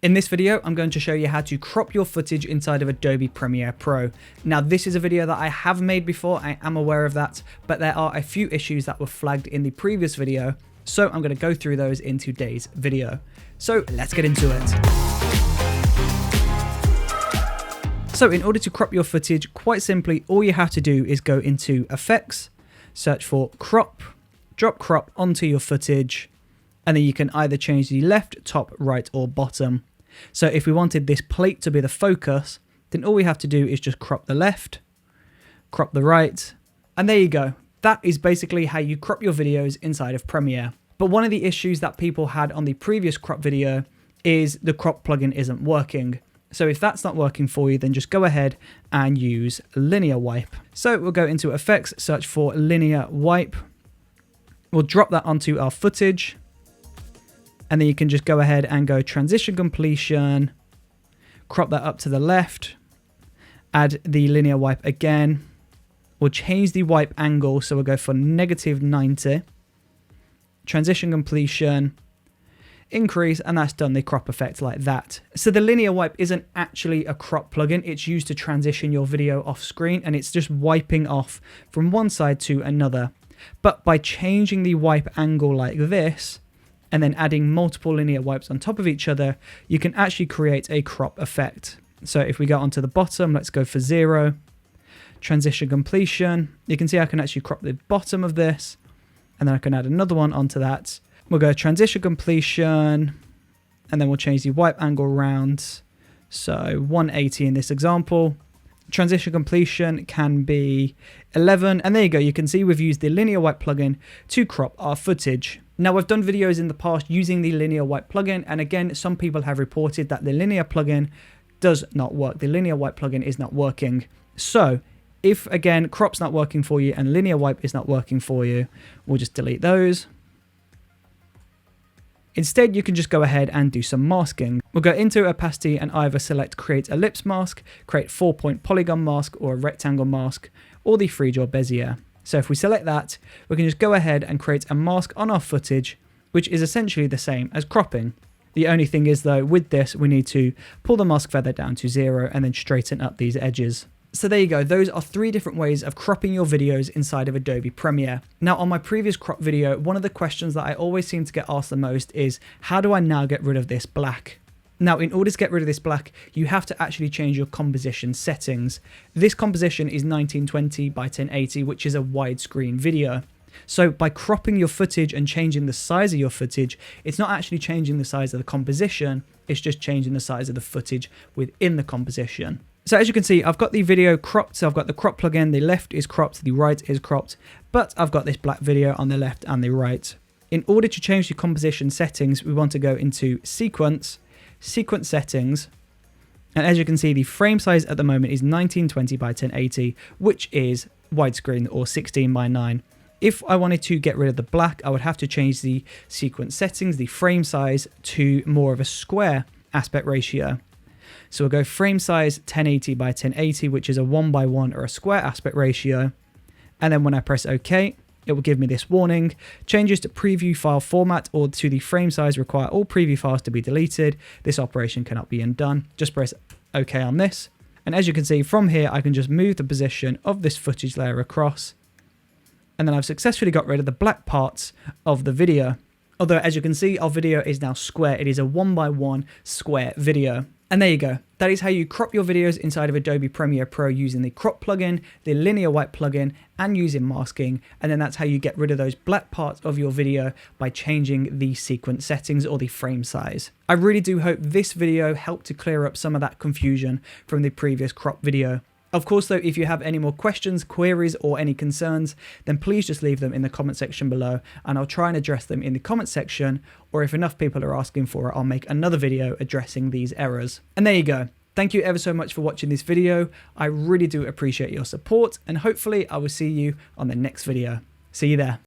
In this video, I'm going to show you how to crop your footage inside of Adobe Premiere Pro. Now, this is a video that I have made before, I am aware of that, but there are a few issues that were flagged in the previous video, so I'm going to go through those in today's video. So let's get into it. So in order to crop your footage, quite simply, all you have to do is go into Effects, search for Crop, drop Crop onto your footage, and then you can either change the left, top, right, or bottom. So if we wanted this plate to be the focus, then all we have to do is just crop the left, crop the right, and there you go. That is basically how you crop your videos inside of Premiere. But one of the issues that people had on the previous crop video is the crop plugin isn't working. So if that's not working for you, then just go ahead and use Linear Wipe. So we'll go into Effects, search for Linear Wipe. We'll drop that onto our footage. And then you can just go ahead and go Transition Completion, crop that up to the left, add the Linear Wipe again. We'll change the wipe angle, so we'll go for -90. Transition Completion, increase, and that's done the crop effect like that. So the Linear Wipe isn't actually a crop plugin, it's used to transition your video off screen, and it's just wiping off from one side to another. But by changing the wipe angle like this, and then adding multiple linear wipes on top of each other, you can actually create a crop effect. So if we go onto the bottom, let's go for 0, Transition Completion. You can see I can actually crop the bottom of this, and then I can add another one onto that. We'll go Transition Completion, and then we'll change the wipe angle around. So 180 in this example. Transition Completion can be 11, and there you go. You can see we've used the Linear Wipe plugin to crop our footage. Now, I've done videos in the past using the Linear Wipe plugin, and again, some people have reported that the Linear plugin does not work. The Linear Wipe plugin is not working. So if, again, crop's not working for you and Linear Wipe is not working for you, we'll just delete those. Instead, you can just go ahead and do some masking. We'll go into opacity and either select Create Ellipse Mask, Create 4-point Polygon Mask, or a Rectangle Mask, or the Free-Draw Bezier. So if we select that, we can just go ahead and create a mask on our footage, which is essentially the same as cropping. The only thing is though, with this, we need to pull the mask feather down to 0 and then straighten up these edges. So there you go, those are 3 different ways of cropping your videos inside of Adobe Premiere. Now on my previous crop video, one of the questions that I always seem to get asked the most is, how do I now get rid of this black? Now, in order to get rid of this black, you have to actually change your composition settings. This composition is 1920 by 1080, which is a widescreen video. So by cropping your footage and changing the size of your footage, it's not actually changing the size of the composition, it's just changing the size of the footage within the composition. So as you can see, I've got the video cropped, so I've got the crop plugin, the left is cropped, the right is cropped, but I've got this black video on the left and the right. In order to change the composition settings, we want to go into Sequence Settings, and as you can see, the frame size at the moment is 1920 by 1080, which is widescreen or 16 by 9. If I wanted to get rid of the black, I would have to change the sequence settings, the frame size, to more of a square aspect ratio. So we'll go frame size 1080 by 1080, which is a 1:1 or a square aspect ratio. And then when I press OK, it will give me this warning. Changes to preview file format or to the frame size require all preview files to be deleted. This operation cannot be undone. Just press OK on this. And as you can see from here, I can just move the position of this footage layer across. And then I've successfully got rid of the black parts of the video. Although as you can see, our video is now square. It is a 1:1 square video. And there you go. That is how you crop your videos inside of Adobe Premiere Pro using the crop plugin, the Linear Wipe plugin, and using masking. And then that's how you get rid of those black parts of your video by changing the sequence settings or the frame size. I really do hope this video helped to clear up some of that confusion from the previous crop video. Of course though, if you have any more questions, queries, or any concerns, then please just leave them in the comment section below and I'll try and address them in the comment section, or if enough people are asking for it, I'll make another video addressing these errors. And there you go. Thank you ever so much for watching this video. I really do appreciate your support, and hopefully I will see you on the next video. See you there.